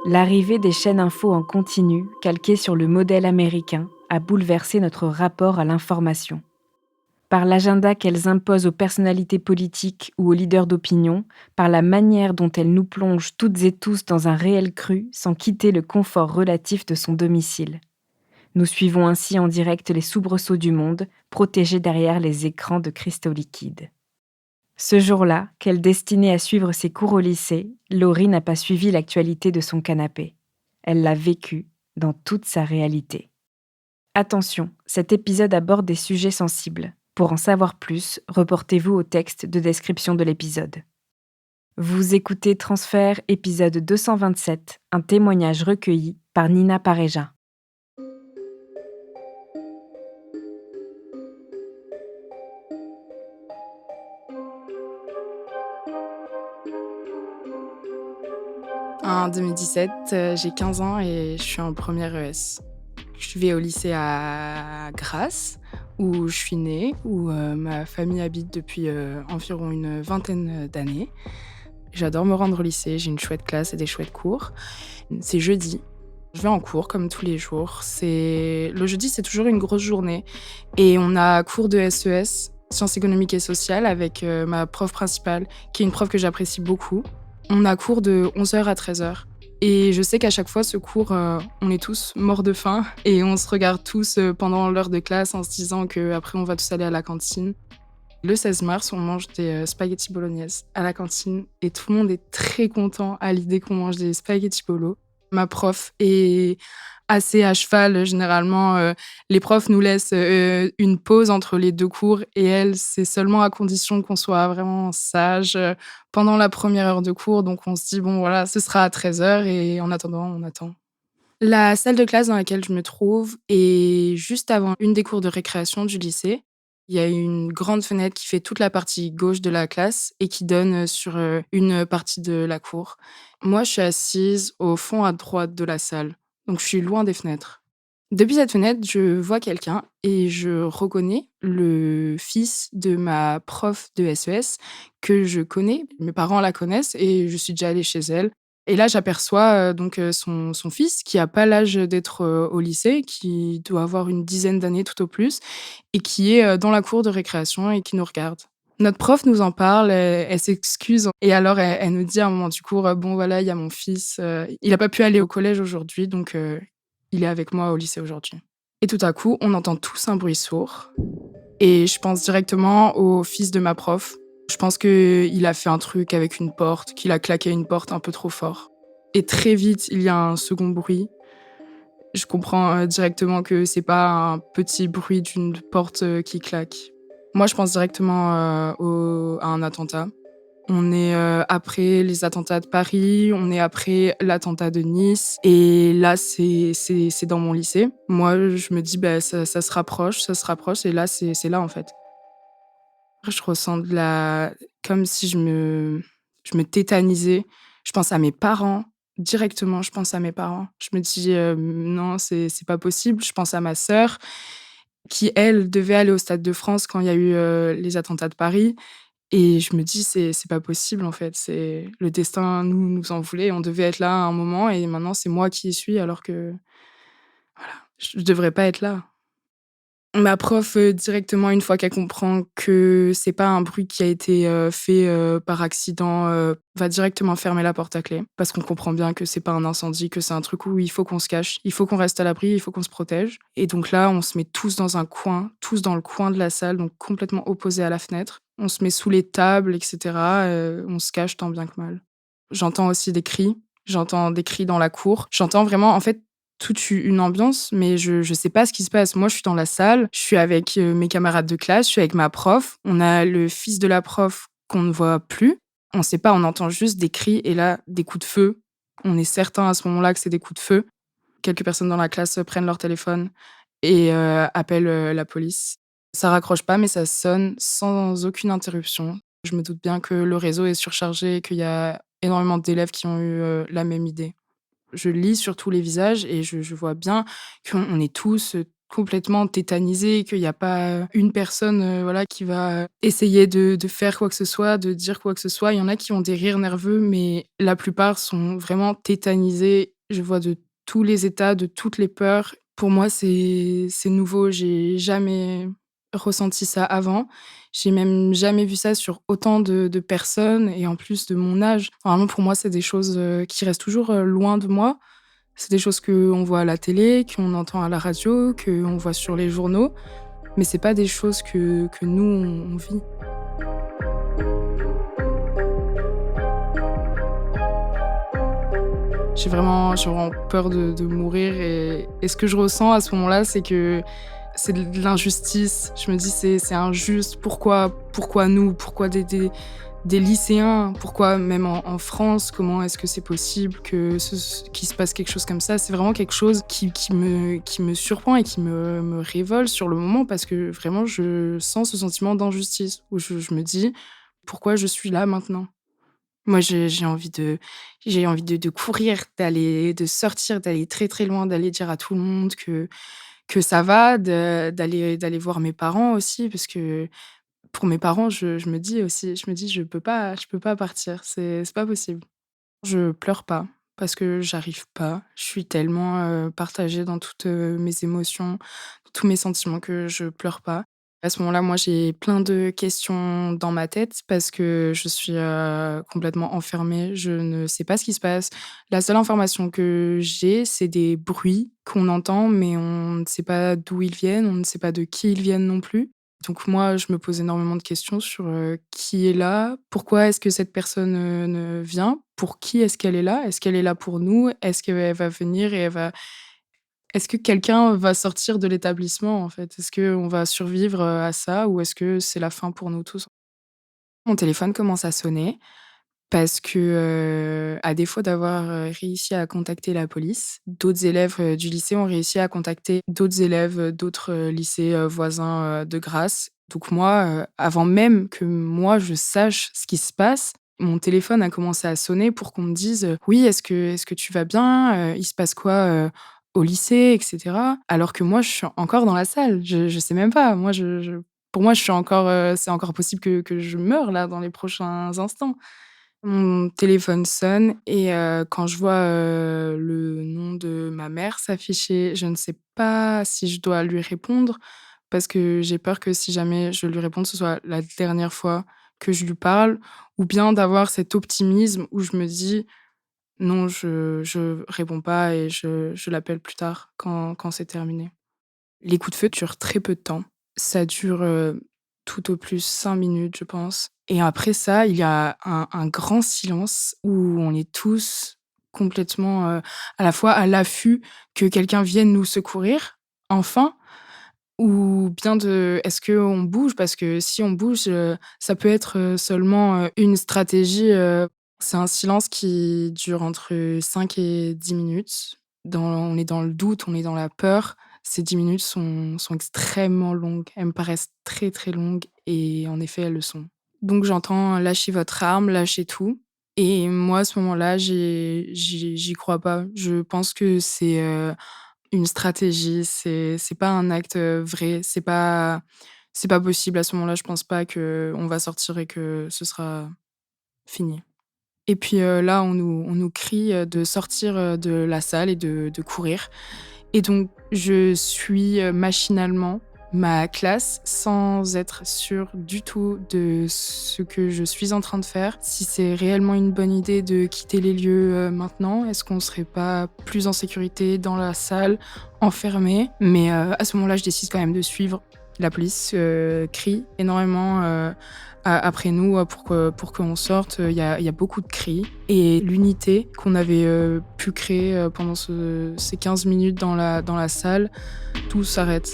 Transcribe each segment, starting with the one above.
L'arrivée des chaînes info en continu, calquées sur le modèle américain, a bouleversé notre rapport à l'information. Par l'agenda qu'elles imposent aux personnalités politiques ou aux leaders d'opinion, par la manière dont elles nous plongent toutes et tous dans un réel cru sans quitter le confort relatif de son domicile. Nous suivons ainsi en direct les soubresauts du monde, protégés derrière les écrans de cristaux liquides. Ce jour-là, qu'elle destinait à suivre ses cours au lycée, Laurie n'a pas suivi l'actualité de son canapé. Elle l'a vécue dans toute sa réalité. Attention, cet épisode aborde des sujets sensibles. Pour en savoir plus, reportez-vous au texte de description de l'épisode. Vous écoutez Transfert, épisode 227, un témoignage recueilli par Nina Pareja. En 2017, j'ai 15 ans et je suis en première ES. Je vais au lycée à Grasse, où je suis née, où ma famille habite depuis environ une vingtaine d'années. J'adore me rendre au lycée, j'ai une chouette classe et des chouettes cours. C'est jeudi. Je vais en cours comme tous les jours. Le jeudi, c'est toujours une grosse journée. Et on a cours de SES, sciences économiques et sociales, avec ma prof principale, qui est une prof que j'apprécie beaucoup. On a cours de 11h à 13h. Et je sais qu'à chaque fois, ce cours, on est tous morts de faim. Et on se regarde tous pendant l'heure de classe en se disant qu'après, on va tous aller à la cantine. Le 16 mars, on mange des spaghettis bolognaises à la cantine. Et tout le monde est très content à l'idée qu'on mange des spaghettis bolo. Ma prof est assez à cheval. Généralement, les profs nous laissent une pause entre les deux cours et elle, c'est seulement à condition qu'on soit vraiment sage pendant la première heure de cours. Donc, on se dit, bon, voilà, ce sera à 13h et en attendant, on attend. La salle de classe dans laquelle je me trouve est juste avant une des cours de récréation du lycée. Il y a une grande fenêtre qui fait toute la partie gauche de la classe et qui donne sur une partie de la cour. Moi, je suis assise au fond à droite de la salle, donc je suis loin des fenêtres. Depuis cette fenêtre, je vois quelqu'un et je reconnais le fils de ma prof de SES que je connais. Mes parents la connaissent et je suis déjà allée chez elle. Et là, j'aperçois donc son fils qui a pas l'âge d'être au lycée, qui doit avoir une dizaine d'années tout au plus et qui est dans la cour de récréation et qui nous regarde. Notre prof nous en parle, elle s'excuse et alors elle nous dit à un moment du cours: «Bon voilà, il y a mon fils, il a pas pu aller au collège aujourd'hui donc il est avec moi au lycée aujourd'hui». Et tout à coup, on entend tous un bruit sourd et je pense directement au fils de ma prof. Je pense qu'il a fait un truc avec une porte, qu'il a claqué une porte un peu trop fort. Et très vite, il y a un second bruit. Je comprends directement que c'est pas un petit bruit d'une porte qui claque. Moi, je pense directement à un attentat. On est après les attentats de Paris, on est après l'attentat de Nice et là, c'est dans mon lycée. Moi, je me dis: «Bah, ça ça se rapproche» et là, c'est là, en fait. Je ressens de la comme si je me tétanisais. Je pense à mes parents, directement, je pense à mes parents. Je me dis: «Non, c'est pas possible». Je pense à ma sœur qui, elle, devait aller au Stade de France quand il y a eu les attentats de Paris et je me dis: «C'est pas possible, en fait, c'est le destin nous en voulait, on devait être là à un moment et maintenant c'est moi qui y suis alors que je devrais pas être là». Ma prof, directement, une fois qu'elle comprend que c'est pas un bruit qui a été fait par accident, va directement fermer la porte à clé. Parce qu'on comprend bien que c'est pas un incendie, que c'est un truc où il faut qu'on se cache, il faut qu'on reste à l'abri, il faut qu'on se protège. Et donc là, on se met tous dans un coin, tous dans le coin de la salle, donc complètement opposés à la fenêtre. On se met sous les tables et cetera, on se cache tant bien que mal. J'entends des cris dans la cour. J'entends vraiment, en fait, toute u une ambiance, mais je sais pas ce qui se passe. Moi, je suis dans la salle, je suis avec mes camarades de classe, je suis avec ma prof. On a le fils de la prof qu'on ne voit plus. On sait pas, on entend juste des cris et là, des coups de feu. On est certain à ce moment-là que c'est des coups de feu. Quelques personnes dans la classe prennent leur téléphone et appellent la police. Ça raccroche pas, mais ça sonne sans aucune interruption. Je me doute bien que le réseau est surchargé et qu'il y a énormément d'élèves qui ont eu la même idée. Je lis sur tous les visages et je vois bien qu'on est tous complètement tétanisés, qu'il y a pas une personne, voilà, qui va essayer de faire quoi que ce soit, de dire quoi que ce soit. Il y en a qui ont des rires nerveux, mais la plupart sont vraiment tétanisés Je vois de tous les états, de toutes les peurs. Pour moi, c'est nouveau, j'ai jamais ressenti ça avant. J'ai même jamais vu ça sur autant de personnes et en plus de mon âge. Vraiment pour moi, c'est des choses, qui restent toujours, loin de moi. C'est des choses qu'on voit à la télé, qu'on entend à la radio, qu'on voit sur les journaux, mais c'est pas des choses que nous on vit. J'ai vraiment peur de mourir et ce que je ressens à ce moment-là, c'est que c'est de l'injustice. Je me dis: «C'est injuste. Pourquoi nous? Pourquoi des lycéens? Pourquoi même en France? Comment est-ce que c'est possible que qu'il se passe quelque chose comme ça?» C'est vraiment quelque chose qui me surprend et qui me révolte sur le moment parce que vraiment je sens ce sentiment d'injustice où je me dis: «Pourquoi je suis là maintenant?» Moi, j'ai envie de courir, de sortir, d'aller très, très loin, d'aller dire à tout le monde que ça va, d'aller voir mes parents aussi parce que pour mes parents, je me dis aussi, je me dis: «Je peux pas partir, c'est pas possible». Je pleure pas parce que j'arrive pas. Je suis tellement, partagée dans toutes, mes émotions, tous mes sentiments que je pleure pas. À ce moment-là, moi, j'ai plein de questions dans ma tête parce que je suis, complètement enfermée. Je ne sais pas ce qui se passe. La seule information que j'ai, c'est des bruits qu'on entend, mais on ne sait pas d'où ils viennent, on ne sait pas de qui ils viennent non plus. Donc moi, je me pose énormément de questions sur, qui est là? Pourquoi est-ce que cette personne, ne vient? Pour qui est-ce qu'elle est là? Est-ce qu'elle est là pour nous? Est-ce qu'elle va venir et elle va est-ce que quelqu'un va sortir de l'établissement, en fait? Est-ce qu'on va survivre, à ça ou est-ce que c'est la fin pour nous tous? Mon téléphone commence à sonner parce que, à défaut d'avoir, réussi à contacter la police, d'autres élèves, du lycée ont réussi à contacter d'autres élèves, d'autres, lycées, voisins, de Grasse. Donc moi, avant même que moi je sache ce qui se passe, mon téléphone a commencé à sonner pour qu'on me dise, «Oui, est-ce que tu vas bien? Il se passe quoi, au lycée?» et cetera. Alors que moi je suis encore dans la salle, je sais même pas. Moi je pour moi je suis encore, c'est encore possible que je meure là dans les prochains instants. Mon téléphone sonne et quand je vois, le nom de ma mère s'afficher, je ne sais pas si je dois lui répondre parce que j'ai peur que si jamais je lui réponds, ce soit la dernière fois que je lui parle ou bien d'avoir cet optimisme où je me dis: «Non, je réponds pas et je l'appelle plus tard quand c'est terminé». Les coups de feu durent très peu de temps. Ça dure, tout au plus 5 minutes, je pense et après ça, il y a un grand silence où on est tous complètement, à la fois à l'affût que quelqu'un vienne nous secourir, enfin, ou bien de est-ce qu'on bouge? Parce que si on bouge, ça peut être, seulement, une stratégie, c'est un silence qui dure entre 5 et 10 minutes. On est dans le doute, on est dans la peur. Ces 10 minutes sont extrêmement longues. Elles me paraissent très, très longues et en effet, elles le sont. Donc j'entends: «Lâchez votre arme, lâchez tout» et moi, à ce moment-là, j'y crois pas. Je pense que c'est, une stratégie, c'est pas un acte, vrai, c'est pas possible à ce moment-là, je pense pas qu'on va sortir et que ce sera fini. Et puis, là, on nous crie, de sortir, de la salle et de courir et donc je suis, machinalement ma classe sans être sûre du tout de ce que je suis en train de faire. Si c'est réellement une bonne idée de quitter les lieux, maintenant, est-ce qu'on serait pas plus en sécurité dans la salle, enfermés? Mais, à ce moment-là, je décide quand même de suivre. La police, crie énormément, après nous, pour qu'on sorte. Il y a beaucoup de cris et l'unité qu'on avait, pu créer, pendant ces 15 minutes dans la salle, tout s'arrête.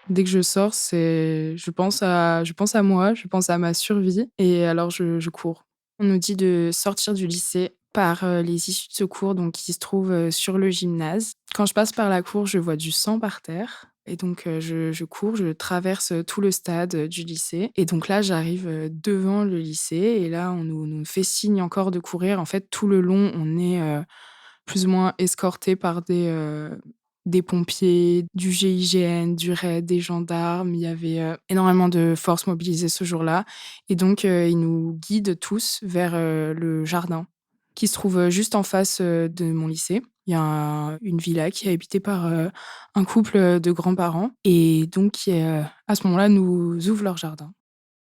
Dès que je sors, je pense à moi, je pense à ma survie et alors je cours. On nous dit de sortir du lycée par, les issues de secours donc qui se trouvent, sur le gymnase. Quand je passe par la cour, je vois du sang par terre et donc je cours, je traverse, tout le stade, du lycée et donc là, j'arrive, devant le lycée et là, on nous fait signe encore de courir. En fait, tout le long, on est, plus ou moins escortés par des pompiers, du GIGN, du RAID, des gendarmes. Il y avait, énormément de forces mobilisées ce jour-là et donc ils nous guident tous vers, le jardin. qui se trouve, juste en face, de mon lycée. Il y a une villa qui est habitée par, un couple, de grands-parents et donc qui, à ce moment-là, nous ouvre leur jardin.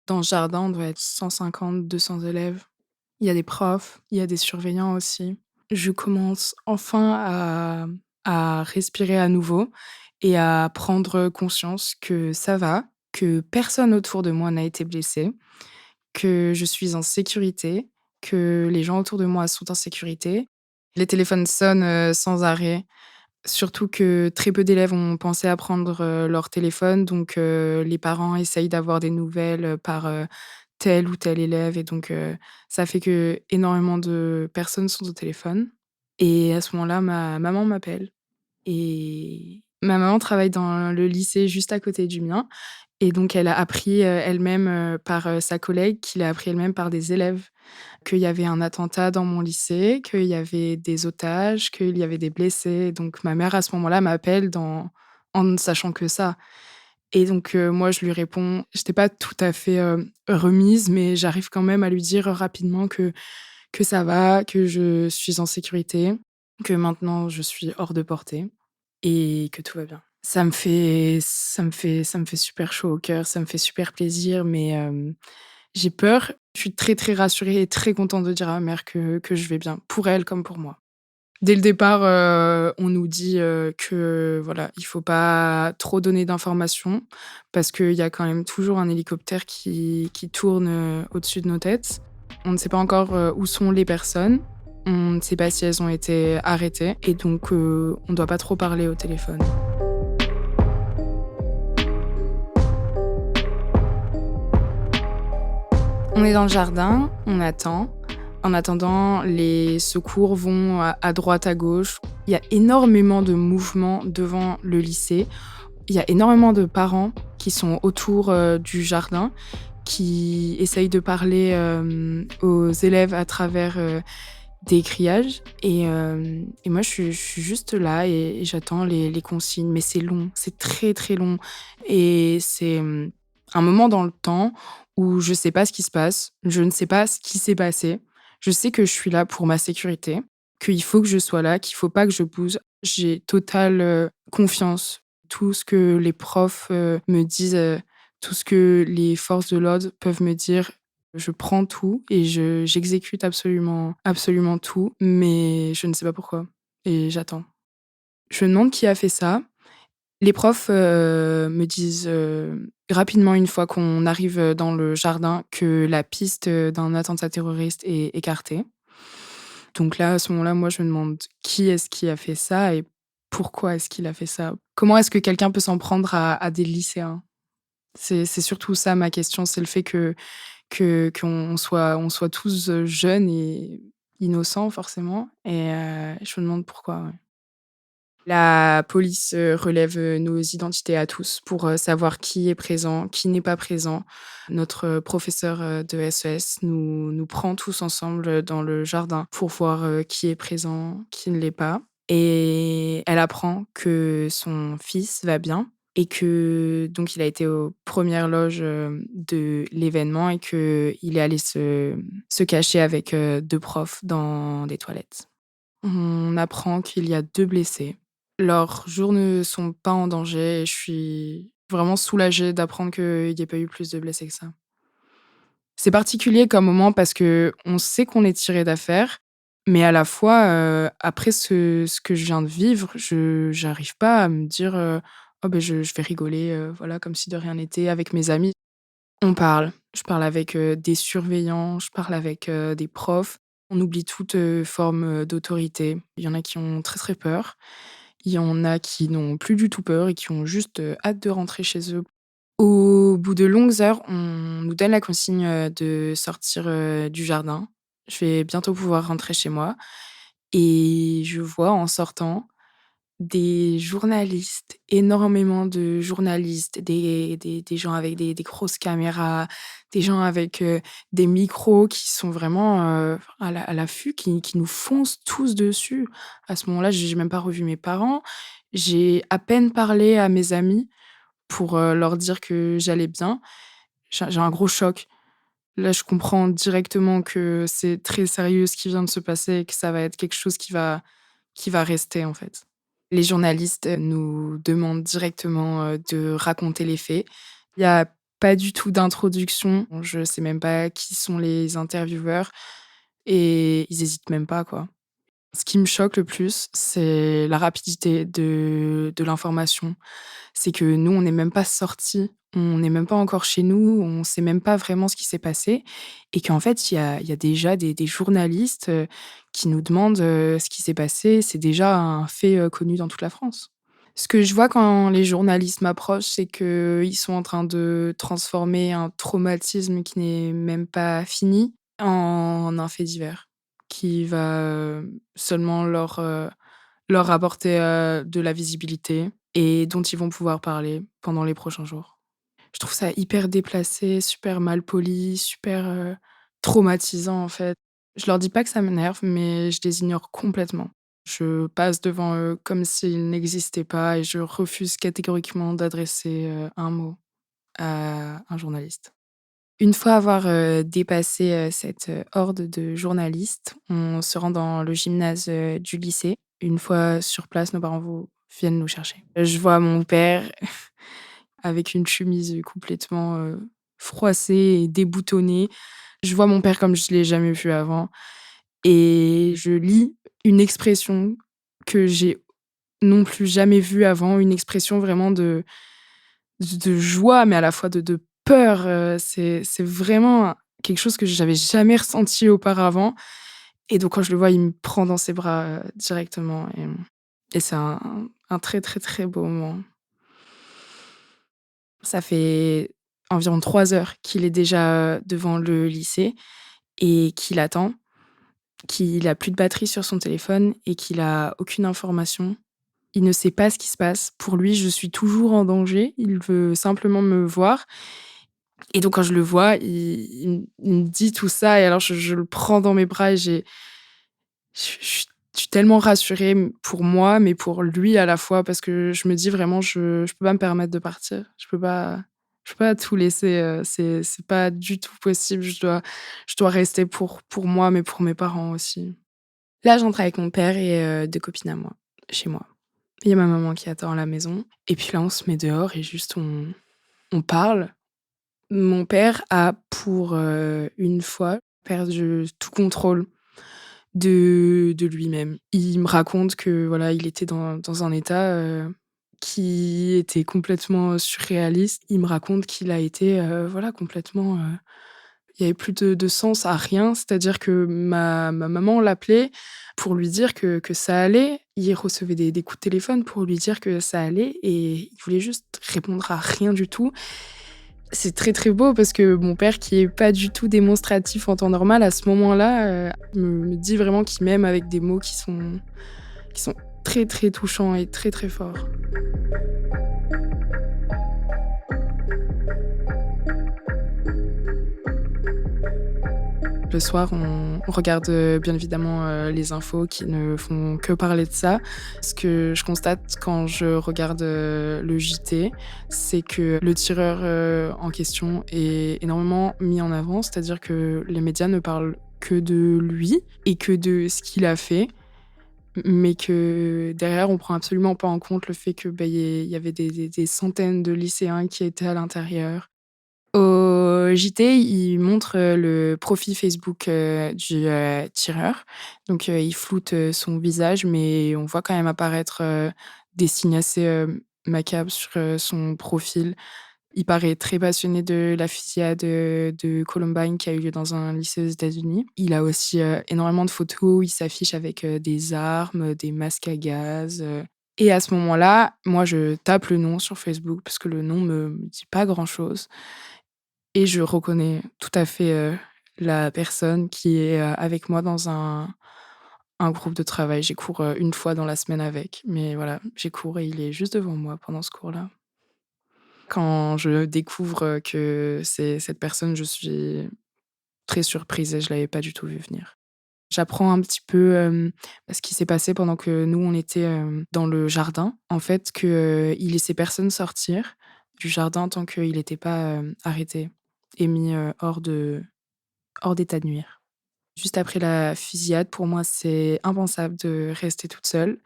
Dans le jardin, on doit être 150-200 élèves. Il y a des profs, il y a des surveillants aussi. Je commence enfin à respirer à nouveau et à prendre conscience que ça va, que personne autour de moi n'a été blessé, que je suis en sécurité, que les gens autour de moi sont en sécurité. Les téléphones sonnent, sans arrêt, surtout que très peu d'élèves ont pensé à prendre, leur téléphone donc les parents essayent d'avoir des nouvelles, par, tel ou tel élève et donc ça fait que énormément de personnes sont au téléphone et à ce moment-là, ma maman m'appelle et ma maman travaille dans le lycée juste à côté du mien et donc elle a appris, elle-même, par, sa collègue, qui l'a appris elle-même par des élèves, qu'il y avait un attentat dans mon lycée, qu'il y avait des otages, qu'il y avait des blessés. Donc ma mère, à ce moment-là, m'appelle en ne sachant que ça et donc moi, je lui réponds j'étais pas tout à fait, remise, mais j'arrive quand même à lui dire rapidement que ça va, que je suis en sécurité, que maintenant je suis hors de portée et que tout va bien. Ça me fait super chaud au cœur, ça me fait super plaisir, mais j'ai peur. Je suis très, très rassurée et très contente de dire à ma mère que je vais bien, pour elle comme pour moi. Dès le départ, on nous dit, que voilà, il faut pas trop donner d'informations parce qu'il y a quand même toujours un hélicoptère qui tourne, au-dessus de nos têtes. On ne sait pas encore, où sont les personnes. On ne sait pas si elles ont été arrêtées et donc on ne doit pas trop parler au téléphone. On est dans le jardin, on attend. En attendant, les secours vont à droite, à gauche. Il y a énormément de mouvements devant le lycée. Il y a énormément de parents qui sont autour, du jardin, qui essayent de parler, aux élèves à travers, des grillages et moi je suis juste là et j'attends les consignes. Mais c'est long, c'est très, très long et c'est, un moment dans le temps où je sais pas ce qui se passe, je ne sais pas ce qui s'est passé. Je sais que je suis là pour ma sécurité, qu'il faut que je sois là, qu'il faut pas que je bouge. J'ai totale, confiance. Tout ce que les profs, me disent, tout ce que les forces de l'ordre peuvent me dire, je prends tout et j'exécute absolument tout, mais je ne sais pas pourquoi et j'attends. Je me demande qui a fait ça. Les profs, me disent, rapidement une fois qu'on arrive, dans le jardin que la piste, d'un attentat terroriste est écartée. Donc là, à ce moment-là, moi, je me demande qui est-ce qui a fait ça et pourquoi est-ce qu'il a fait ça? Comment est-ce que quelqu'un peut s'en prendre à des lycéens? C'est surtout ça ma question, c'est le fait qu'on soit tous, jeunes et innocents forcément et je me demande pourquoi, ouais. La police, relève, nos identités à tous pour, savoir qui est présent, qui n'est pas présent. Notre, professeur, de SES nous prend tous ensemble, dans le jardin pour voir, qui est présent, qui ne l'est pas et elle apprend que son fils va bien et que donc il a été aux premières loges, de l'événement et qu'il est allé se cacher avec, 2 profs dans des toilettes. On apprend qu'il y a 2 blessés. Leurs jours ne sont pas en danger et je suis vraiment soulagée d'apprendre qu'il y ait pas eu plus de blessés que ça. C'est particulier comme moment parce qu'on sait qu'on est tiré d'affaire, mais à la fois, après ce que je viens de vivre, je j'arrive pas à me dire, «Oh beh, je vais rigoler, voilà, comme si de rien n'était» avec mes amis. On parle. Je parle avec, des surveillants, je parle avec, des profs. On oublie toute, forme, d'autorité. Il y en a qui ont très, très peur. Il y en a qui n'ont plus du tout peur et qui ont juste, hâte de rentrer chez eux. Au bout de longues heures, on nous donne la consigne, de sortir, du jardin. Je vais bientôt pouvoir rentrer chez moi et je vois en sortant des journalistes, énormément de journalistes, des gens avec des grosses caméras, des gens avec, des micros qui sont vraiment, à l'affût, qui nous foncent tous dessus. À ce moment-là, j'ai même pas revu mes parents. J'ai à peine parlé à mes amis pour, leur dire que j'allais bien. J'ai un gros choc. Là, je comprends directement que c'est très sérieux ce qui vient de se passer et que ça va être quelque chose qui va rester, en fait. Les journalistes, nous demandent directement, de raconter les faits. Il y a pas du tout d'introduction. Je sais même pas qui sont les intervieweurs et ils hésitent même pas, quoi. Ce qui me choque le plus, c'est la rapidité de l'information. C'est que nous, on n'est même pas sortis, on n'est même pas encore chez nous, on sait même pas vraiment ce qui s'est passé et qu'en fait, il y a déjà des journalistes, qui nous demandent, ce qui s'est passé. C'est déjà un fait, connu dans toute la France. Ce que je vois quand les journalistes m'approchent, c'est qu'ils sont en train de transformer un traumatisme qui n'est même pas fini en un fait divers qui va, seulement leur apporter, de la visibilité et dont ils vont pouvoir parler pendant les prochains jours. Je trouve ça hyper déplacé, super malpoli, super, traumatisant, en fait. Je leur dis pas que ça m'énerve, mais je les ignore complètement. Je passe devant eux comme s'ils n'existaient pas et je refuse catégoriquement d'adresser, un mot à un journaliste. Une fois avoir, dépassé, cette, horde de journalistes, on se rend dans le gymnase, du lycée. Une fois sur place, nos parents vou viennent nous chercher. Je vois mon père avec une chemise complètement, froissée et déboutonnée. Je vois mon père comme je l'ai jamais vu avant et je lis une expression que j'ai non plus jamais vue avant, une expression vraiment de joie, mais à la fois de peur, c'est vraiment quelque chose que j'avais jamais ressenti auparavant et donc quand je le vois, il me prend dans ses bras, directement et c'est un très, très, très beau moment. Ça fait environ 3 heures qu'il est déjà, devant le lycée et qu'il attend, qu'il a plus de batterie sur son téléphone et qu'il a aucune information. Il ne sait pas ce qui se passe. Pour lui, je suis toujours en danger. Il veut simplement me voir et donc quand je le vois, il me dit tout ça et alors je le prends dans mes bras et je suis tellement rassurée, pour moi, mais pour lui à la fois parce que je me dis vraiment je peux pas me permettre de partir. Je peux pas tout laisser, c'est pas du tout possible. Je dois rester pour moi, mais pour mes parents aussi. Là, j'entre avec mon père et 2 copines à moi, chez moi. Il y a ma maman qui attend à la maison et puis là, on se met dehors et juste on parle. Mon père a pour, une fois perdu tout contrôle de lui-même. Il me raconte que voilà, il était dans un état, qui était complètement surréaliste. Il me raconte qu'il a été, voilà complètement, il y avait plus de sens à rien. C'est-à-dire que ma maman l'appelait pour lui dire que ça allait. Il recevait des coups de téléphone pour lui dire que ça allait et il voulait juste répondre à rien du tout. C'est très, très beau parce que mon père qui est pas du tout démonstratif en temps normal, à ce moment-là, me dit vraiment qu'il m'aime avec des mots qui sont très, très touchants et très, très forts. Le soir, on regarde, bien évidemment, les infos qui ne font que parler de ça. Ce que je constate quand je regarde, le JT, c'est que le tireur, en question est énormément mis en avant. C'est-à-dire que les médias ne parlent que de lui et que de ce qu'il a fait, mais que derrière, on prend absolument pas en compte le fait que, bah, il y avait des centaines de lycéens qui étaient à l'intérieur. Au JT, il montre, le profil Facebook, du, tireur. Donc, il floute, son visage, mais on voit quand même apparaître, des signes assez, macabres sur, son profil. Il paraît très passionné de la fusillade, de Columbine qui a eu lieu dans un lycée aux États-Unis. Il a aussi, énormément de photos où il s'affiche avec, des armes, des masques à gaz, et à ce moment-là, moi, je tape le nom sur Facebook parce que le nom me dit pas grand-chose. Et je reconnais tout à fait, la personne qui est, avec moi dans un groupe de travail. J'ai cours, 1 fois dans la semaine avec, mais voilà, j'ai cours et il est juste devant moi pendant ce cours-là. Quand je découvre, que c'est cette personne, je suis très surprise et je l'avais pas du tout vu venir. J'apprends un petit peu, ce qui s'est passé pendant que nous, on était, dans le jardin. En fait, que, il laissait personne sortir du jardin tant qu'il était pas, arrêté et mis, hors de hors d'état de nuire. Juste après la fusillade, pour moi, c'est impensable de rester toute seule.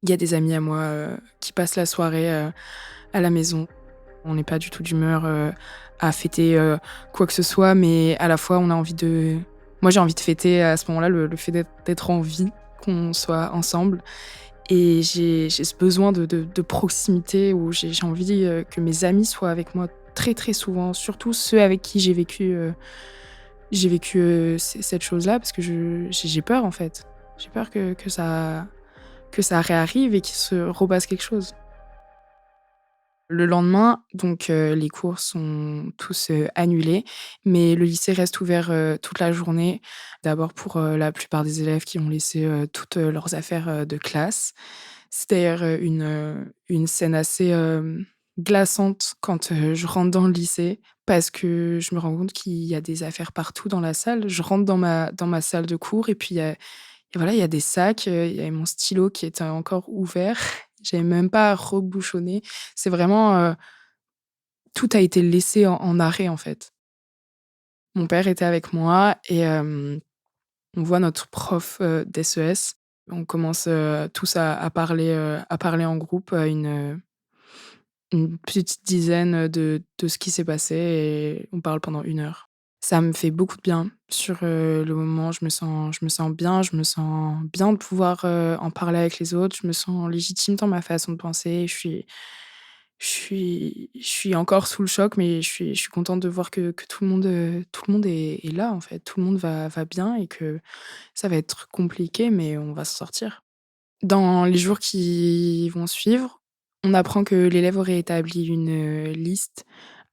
Il y a des amis à moi, qui passent la soirée, à la maison. On n'est pas du tout d'humeur, à fêter, quoi que ce soit, mais à la fois, on a envie de moi, j'ai envie de fêter à ce moment-là le fait d'être en vie, qu'on soit ensemble et j'ai ce besoin de proximité où j'ai envie, que mes amis soient avec moi très, très souvent, surtout ceux avec qui j'ai vécu, cette chose-là parce que j'ai peur, en fait. J'ai peur que ça réarrive et qu'il se repasse quelque chose. Le lendemain, donc les cours sont tous, annulés, mais le lycée reste ouvert, toute la journée. D'abord pour, la plupart des élèves qui ont laissé, toutes, leurs affaires, de classe. C'est d'ailleurs, une scène assez, glaçante quand, je rentre dans le lycée parce que je me rends compte qu'il y a des affaires partout dans la salle. Je rentre dans ma salle de cours et puis et voilà, il y a des sacs, il y avait mon stylo qui était encore ouvert. J'avais même pas rebouchonné. C'est vraiment, tout a été laissé en arrêt, en fait. Mon père était avec moi et on voit notre prof, d'SES. On commence, tous à parler en groupe, une petite dizaine, de ce qui s'est passé et on parle pendant 1 heure. Ça me fait beaucoup de bien. Sur, le moment, je me sens bien, je me sens bien de pouvoir, en parler avec les autres. Je me sens légitime dans ma façon de penser. Je suis encore sous le choc, mais je suis contente de voir que tout le monde est là, en fait. Tout le monde va bien et que ça va être compliqué, mais on va s'en sortir. Dans les jours qui vont suivre, on apprend que l'élève aurait établi une, liste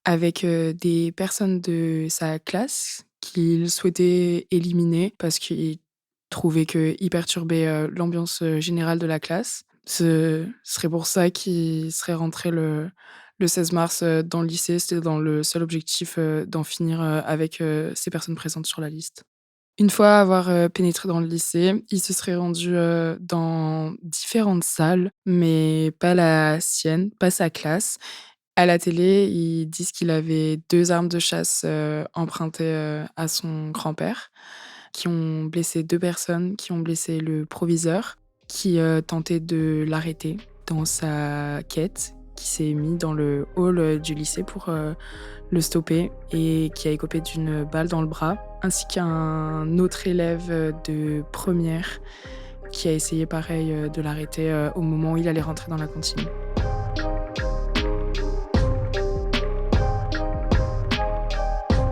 avec, des personnes de sa classe qu'il souhaitait éliminer parce qu'il trouvait qu'ils perturbaient, l'ambiance, générale de la classe. Ce serait pour ça qu'il serait rentré le 16 mars, dans le lycée. C'était dans le seul objectif, d'en finir, avec, ces personnes présentes sur la liste. Une fois avoir, pénétré dans le lycée, il se serait rendu, dans différentes salles, mais pas la sienne, pas sa classe. À la télé, ils disent qu'il avait 2 armes de chasse, empruntées, à son grand-père, qui ont blessé 2 personnes, qui ont blessé le proviseur, qui, tentait de l'arrêter dans sa quête, qui s'est mis dans le hall, du lycée pour, le stopper et qui a écopé d'une balle dans le bras, ainsi qu'un autre élève, de première qui a essayé pareil, de l'arrêter, au moment où il allait rentrer dans la cantine.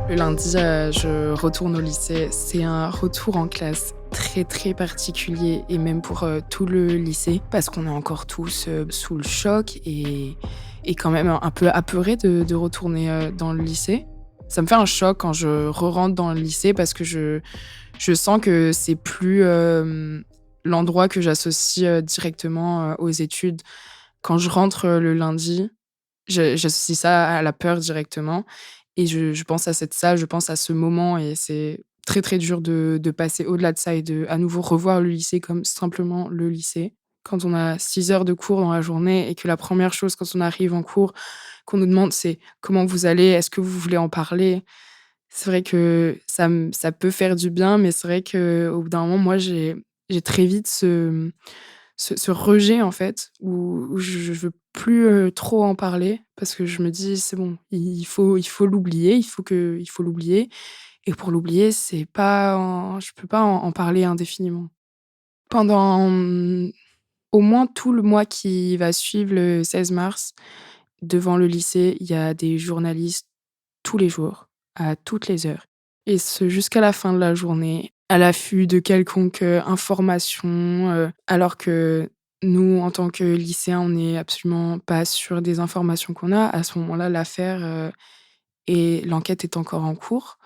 Le lundi, je retourne au lycée. C'est un retour en classe très, très particulier et même pour, tout le lycée parce qu'on est encore tous, sous le choc et quand même un peu apeurés de retourner, dans le lycée. Ça me fait un choc quand je re-rentre dans le lycée parce que je sens que c'est plus, l'endroit que j'associe, directement, aux études. Quand je rentre, le lundi, j'associe ça à la peur directement et je pense à cette salle, je pense à ce moment et c'est très, très dur de passer au-delà de ça et de à nouveau revoir le lycée comme simplement le lycée. Quand on a 6 heures de cours dans la journée et que la première chose quand on arrive en cours, qu'on nous demande c'est: «Comment vous allez? Est-ce que vous voulez en parler?» C'est vrai que ça peut faire du bien, mais c'est vrai qu'au bout d'un moment, moi, j'ai très vite ce rejet, en fait, où je veux plus, trop en parler parce que je me dis: «C'est bon, il faut l'oublier, il faut l'oublier» et pour l'oublier, c'est pas en je peux pas en parler indéfiniment. Pendant, au moins tout le mois qui va suivre le 16 mars, devant le lycée, il y a des journalistes tous les jours, à toutes les heures et ce jusqu'à la fin de la journée, à l'affût de quelconque, information, alors que nous, en tant que lycéens, on n'est absolument pas sûrs des informations qu'on a. À ce moment-là, l'affaire, et l'enquête est encore en cours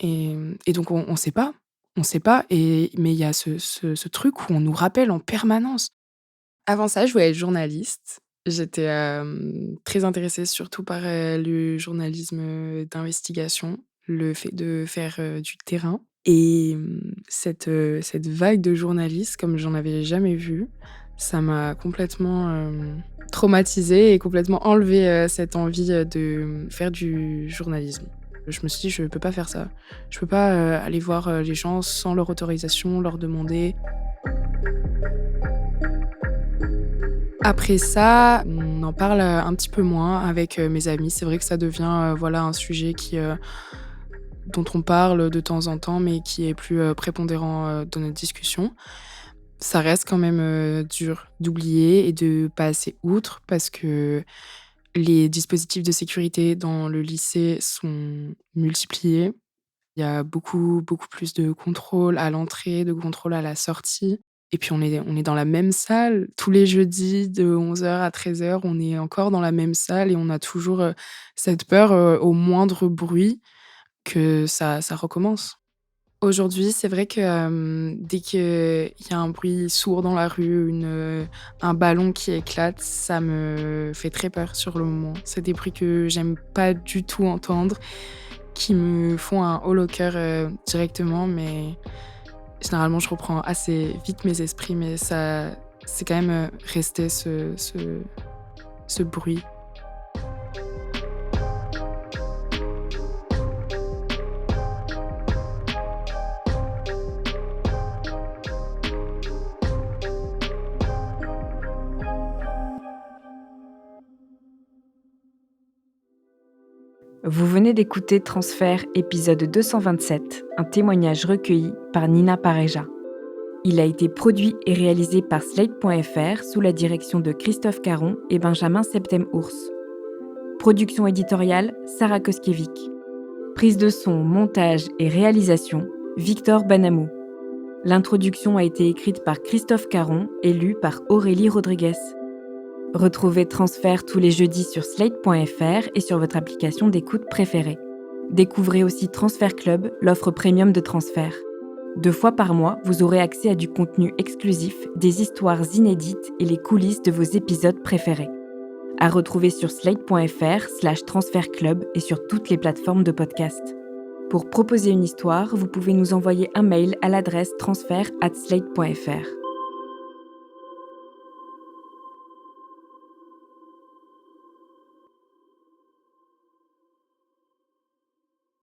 et donc on sait pas. On sait pas mais il y a ce truc où on nous rappelle en permanence. Avant ça, je voulais être journaliste. J'étais, très intéressée surtout par, le journalisme, d'investigation, le fait de faire, du terrain et cette vague de journalistes comme j'en avais jamais vu, ça m'a complètement, traumatisée et complètement enlevé, cette envie, de faire du journalisme. Je me suis dit: «Je peux pas faire ça. Je peux pas, aller voir, les gens sans leur autorisation, leur demander». Après ça, on en parle, un petit peu moins avec, mes amis. C'est vrai que ça devient, voilà, un sujet dont on parle de temps en temps, mais qui est plus, prépondérant, dans notre discussion. Ça reste quand même, dur d'oublier et de passer outre parce que les dispositifs de sécurité dans le lycée sont multipliés. Il y a beaucoup, beaucoup plus de contrôles à l'entrée, de contrôles à la sortie et puis on est dans la même salle tous les jeudis de 11h à 13h. On est encore dans la même salle et on a toujours, cette peur, au moindre bruit que ça recommence. Aujourd'hui, c'est vrai que, dès qu'il y a un bruit sourd dans la rue, un ballon qui éclate, ça me fait très peur sur le moment. C'est des bruits que j'aime pas du tout entendre, qui me font un haut au cœur, directement, mais généralement, je reprends assez vite mes esprits, mais ça c'est quand même, resté ce bruit. Vous venez d'écouter Transfert, épisode 227, un témoignage recueilli par Nina Pareja. Il a été produit et réalisé par Slate.fr sous la direction de Christophe Caron et Benjamin Septem-Ours. Production éditoriale, Sarah Koskiewicz. Prise de son, montage et réalisation, Victor Banamou. L'introduction a été écrite par Christophe Caron et lue par Aurélie Rodriguez. Retrouvez Transfert tous les jeudis sur Slate.fr et sur votre application d'écoute préférée. Découvrez aussi Transfert Club, l'offre premium de Transfert. 2 fois par mois, vous aurez accès à du contenu exclusif, des histoires inédites et les coulisses de vos épisodes préférés. À retrouver sur slate.fr/transfertclub et sur toutes les plateformes de podcast. Pour proposer une histoire, vous pouvez nous envoyer un mail à l'adresse transfert@slate.fr.